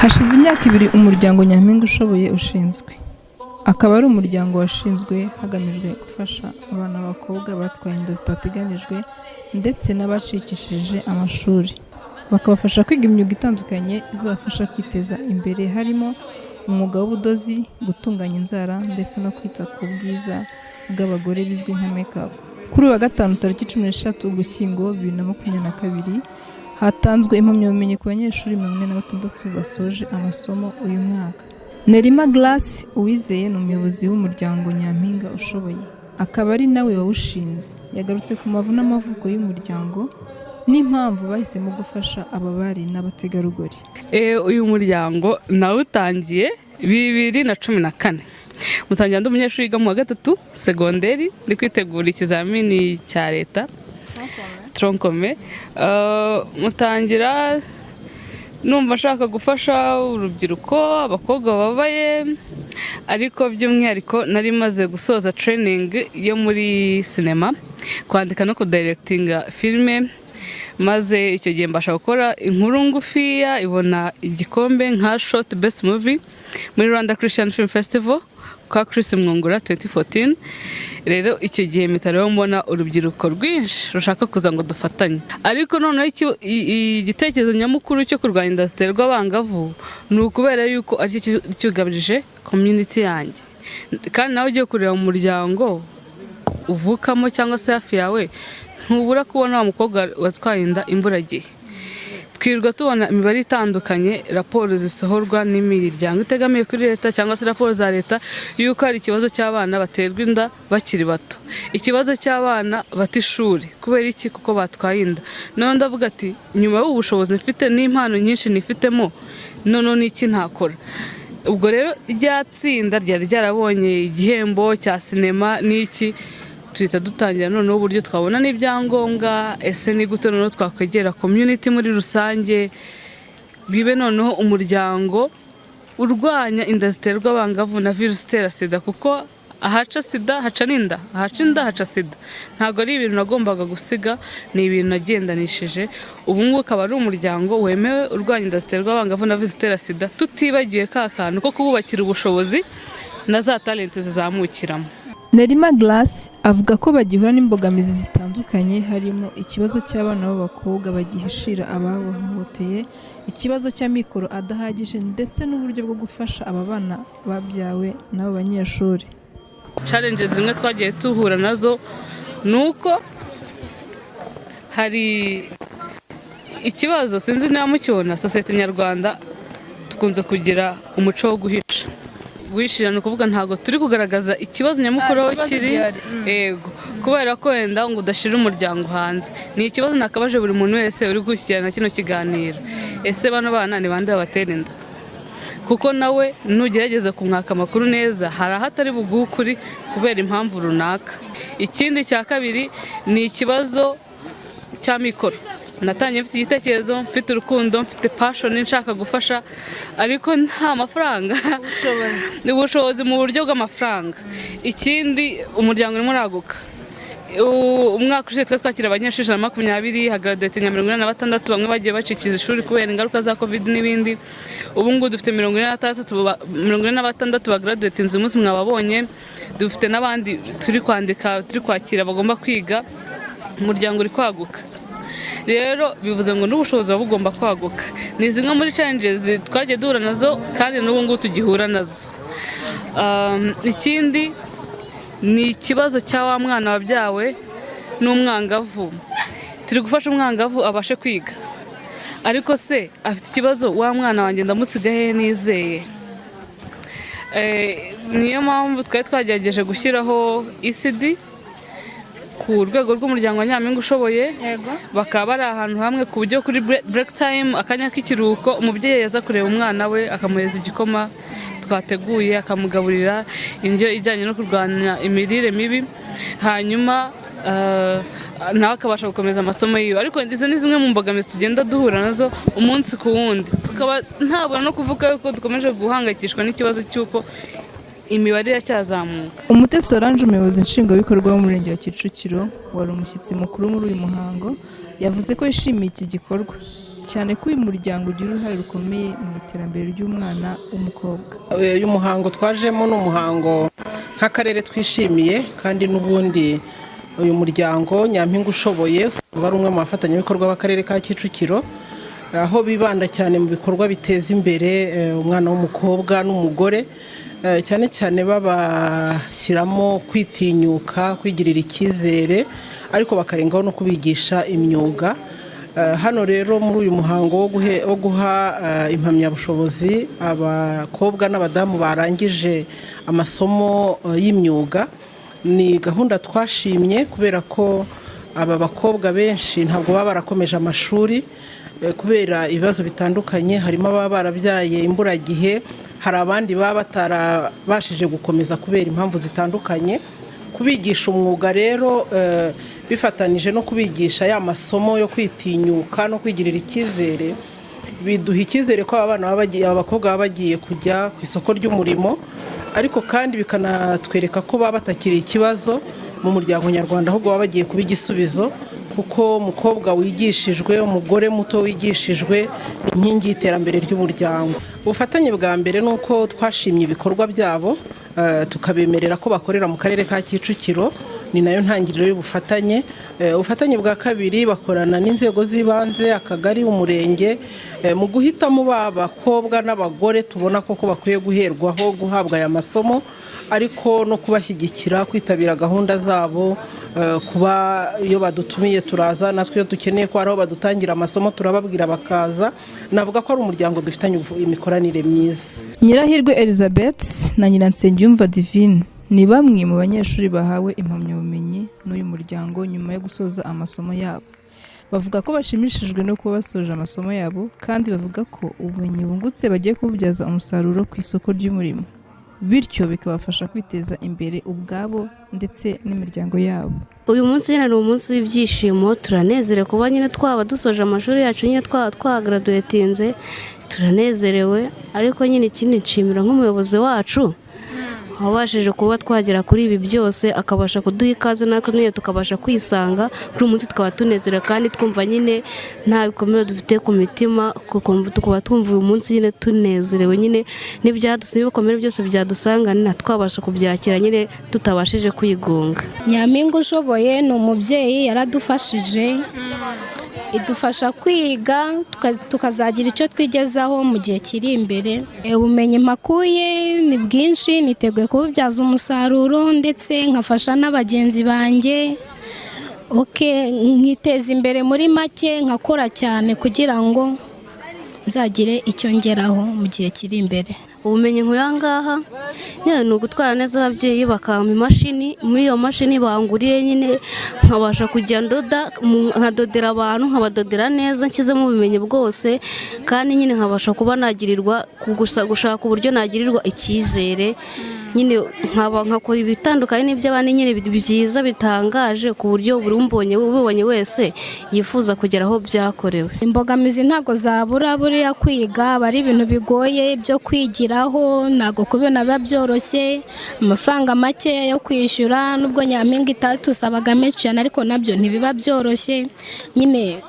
Hashize imyaka 2 umuryango Nyampinga Ushoboye ushinzwe. Akaba ari umuryango washinzwe hagamijwe gufasha abana b'abakobwa batwaye inda zitateganijwe ndetse n'abacikishije amashuri. Bakabafasha kwiga imyuga itandukanye izabafasha kwiteza imbere, harimo umwuga w'ubudozi, gutunganya inzara ndetse no kwita ku bwiza bw'abagore bizwi nka make-up. Kuri wa gatanu tariki 16 Ugushyingo 2022 hatanzwe impamyabumenyi ku banyeshuri 46 basoje amasomo uyu mwaka. Nerima Grace Uwizeye ni umuyobozi w'umuryango Nyampinga Ushoboye, akaba ari nawe wawushinze. Yagarutse ku mavu n'amavuko y'umuryango n'impamvu bahisemo gufasha ababari n'abategarugori. Uyu muryango nawutangiye 2014. Mutangira ndi umunyeshuri yiga mu wa gatatu segonderi, ndi kwitegura ikizamini cya leta tronkome. Mutangira numva nshaka gufasha urubyiruko, abakobwa bababaye, ariko by'umwihariko nari maze gusoza training yo muri sinema, kwandika no kudirectinga filime, maze icyo gihe mbasha gukora inkuru ngufiya ibona igikombe nka short best movie muri Rwanda Christian Film Festival kwa Chris Mwungura 2014. Rero icyo gihe mitaro mbona urubyiruko rwinshi rushaka kuza ngo dufatanye, ariko noneho igitekerezo nyamukuru cyo kurwanya inda ziterwa abangavu ni ukubera yuko ari cyo cyugabirije community yanjye. Kandi nawe ugiye kureba mu muryango uvukamo cyangwa se hafi yawe, ntubura kubona wa mukobwa watwaye inda imburagihe. Twirwa tubona imibare itandukanye, raporo zisohorwa n'imiryango itegamiye kuri leta cyangwa se raporo za leta, yuko hari ikibazo cy'abana baterwa inda bakiri bato, ikibazo cy'abana bata ishuri. Kubera iki? Kuko batwaye inda. None ndavuga ati nyuma y'ubushobozi mfite n'impano nyinshi nifitemo, none n'iki ntakora. Ubwo rero ryatsinda ryari ryarabonye igihembo cya sinema n'iki, tuhita dutangira noneho uburyo twabona n'ibyangombwa, ese ni gute noneho twakwegera community muri rusange, bibe noneho umuryango urwanya inda ziterwa abangavu na virusi itera sida. Kuko ahaca sida haca n'inda, ahaca inda haca sida. Ntabwo ari ibintu nagombaga gusiga, ni ibintu nagendanishije. Ubu ngubu akaba ari umuryango wemewe urwanya inda ziterwa abangavu na virusi itera sida, tutibagiwe ka kantu ko kububakira ubushobozi na za talent zizamukiramo. Nerima Grace avuga ko bagihura n'imbogamizi zitandukanye, harimo ikibazo cy'abana b'abakobwa bagihishira ababahohoteye, ikibazo cy'amikoro adahagije ndetse n'uburyo bwo gufasha aba bana babyawe n'abo banyeshuri. Challenges zimwe twagiye tuhura nazo nuko hari ikibazo, sinzi niba mukibona, sosiyete nyarwanda tukunze kugira umuco wo guhishira, ni ukuvuga ntabwo turi kugaragaza ikibazo nyamukuru aho kiri. Yego, kubera ko wenda ngo udashira umuryango hanze. Ni ikibazo nakabaje buri muntu wese uri gushyikirana kino kiganiro. Ese bano bana ni bande babatera inda? Kuko nawe nugerageza kumwaka amakuru neza, hari ahatari buguhe ukuri kubera impamvu runaka. Ikindi cya kabiri ni ikibazo cy'amikoro. Natangiye mfite igitekerezo, mfite urukundo, mfite passion, nshaka gufasha, ariko nta mafaranga, ubushobozi mu buryo bw'amafaranga. Ikindi umuryango urimo uraguka. Umwaka ushize twakira abanyeshuri 120, hagraduating 46, bamwe bagiye bacikiza ishuri kubera ingaruka za covid n'ibindi. Ubu ngubu dufite 46 bagraduatinze umunsi mwababonye. Dufite n'abandi turi kwandika, turi kwakira bagomba kwiga. Umuryango uri kwaguka. Rero bivuze ngo n'ubushobozi bugomba kwaguka. Ni zimwe muri challenges twagiye duhura nazo kandi n'ubu ngubu tugihura nazo. Ikindi ni ikibazo cya wa mwana wabyawe n'umwangavu. Turi gufasha umwangavu abashe kwiga, ariko se afite ikibazo, wa mwana wanjye ndamusiga hehe nizeye? Niyo mpamvu twagerageje gushyiraho ECD ku rwego rw'umuryango wa Nyampinga Ushoboye. Bakaba bari ahantu hamwe ku buryo kuri break time, akanya k'ikiruhuko, umubyeyi yaza kureba umwana we akamuheza igikoma twateguye, akamugaburira indyo ijyanye no kurwanya imirire mibi, hanyuma nawe akabasha gukomeza amasomo yiwe. Ariko izo ni zimwe mu mbogamizi tugenda duhura nazo umunsi ku wundi. Tukaba ntabwo no kuvuga yuko dukomeje guhangayikishwa n'ikibazo cy'uko imibare iracyazamuka. Umutesi Solange umuyobozi nshingwabikorwa w'umurenge wa Kicukiro wari umushyitsi mukuru muri uyu muhango yavuze ko yishimiye iki gikorwa cyane ko uyu muryango ugira uruhare rukomeye mu iterambere ry'umwana w'umukobwa. Uyu muhango twajemo ni umuhango nk'akarere twishimiye, kandi n'ubundi uyu muryango Nyampinga Ushoboye wari umwe mu bafatanyabikorwa b'akarere ka Kicukiro, aho bibanda cyane mu bikorwa biteza imbere umwana w'umukobwa n'umugore, cyane cyane babashyiramo kwitinyuka, kwigirira icyizere, ariko bakarengaho no kubigisha imyuga. Hano rero muri uyu muhango wo guha impamyabushobozi abakobwa n'abadamu barangije amasomo y'imyuga, ni gahunda twashimye kubera ko aba bakobwa benshi ntabwo baba barakomeje amashuri kubera ibibazo bitandukanye, harimo ababa barabyaye imburagihe, hari abandi baba batarabashije gukomeza kubera impamvu zitandukanye. Kubigisha umwuga rero bifatanije no kubigisha ya masomo yo kwitinyuka no kwigirira icyizere, biduha icyizere ko abakobwa baba bagiye kujya ku isoko ry'umurimo, ariko kandi bikanatwereka ko baba batakiri ikibazo mu muryango nyarwanda, ahubwo baba bagiye kuba igisubizo, kuko umukobwa wigishijwe, umugore muto wigishijwe, inkingi y'iterambere ry'umuryango. Ubufatanye bwa mbere ni uko twashimye ibikorwa byabo, tukabemerera ko bakorera mu karere ka Kicukiro, ni nayo ntangiriro y'ubufatanye. Ubufatanye bwa kabiri bakorana n'inzego z'ibanze, akagari, umurenge, mu guhitamo bakobwa n'abagore tubona koko bakwiye guherwaho guhabwa aya masomo, ariko no kubashyigikira kwitabira gahunda zabo, kuba iyo badutumiye turaza, natwe iyo dukeneye ko hari aho badutangira amasomo turababwira bakaza. Navuga ko ari umuryango dufitanye imikoranire myiza. Nyirahirwe Elizabeth na Nyiransengiyumva Divine ni bamwe mu banyeshuri bahawe impamyabumenyi n'uyu muryango nyuma yo gusoza amasomo yabo. Bavuga ko bashimishijwe no kuba basoje amasomo yabo, kandi bavuga ko ubumenyi bungutse bagiye kububyaza umusaruro ku isoko ry'umurimo, bityo bikabafasha kwiteza imbere ubwabo ndetse n'imiryango yabo. Uyu munsi ni umunsi w'ibyishimo, turanezerewe kuba nyine twaba dusoje amashuri yacu, nyine twaba twagaraduwetinze, turanezerewe. Ariko nyine ikindi nshimira nk'umuyobozi wacu wabashije kuba twagera kuri ibi byose, akabasha kuduha ikaze, natwe nyine tukabasha kwisanga kuri uyu munsi, tukaba tunezerewe kandi twumva nyine nta bikomere dufite ku mitima, tukaba twumva uyu munsi nyine tunezerewe, nyine n'ibikomere byose byadusangana twabasha kubyakira nyine tutabashije kwigunga. Nyampinga Ushoboye ni umubyeyi, yaradufashije, idufasha kwiga tukazagira icyo twigezaho mu gihe kiri imbere. Ubumenyi mpakuye ni bwinshi, niteguye kububyaza umusaruro ndetse nkafasha n'abagenzi banjye, nkiteza imbere muri make, nkakora cyane kugira ngo nzagire icyo ngeraho mu gihe kiri imbere. Ubumenyi nk'uya ngaha nyine ni ugutwara neza ababyeyi, bakampa imashini, muri iyo mashini banguriye nyine nkabasha kujya nkadodera abantu, nkabadodera neza nshyizemo ubumenyi bwose, kandi nyine nkabasha kuba nagirirwa gushaka uburyo nagirirwa icyizere, nyine nkakora ibitandukanye n'iby'abandi nyine byiza bitangaje, ku buryo buri ubibonye wese yifuza kugera aho byakorewe. Imbogamizi ntago zabura, buriya kwiga aba ari ibintu bigoye byo kwigiraho, ntago kubona biba byoroshye, amafaranga make yo kwishyura, nubwo Nyampinga itadusabaga menshi cyane ariko nabyo ntibiba byoroshye. Nyine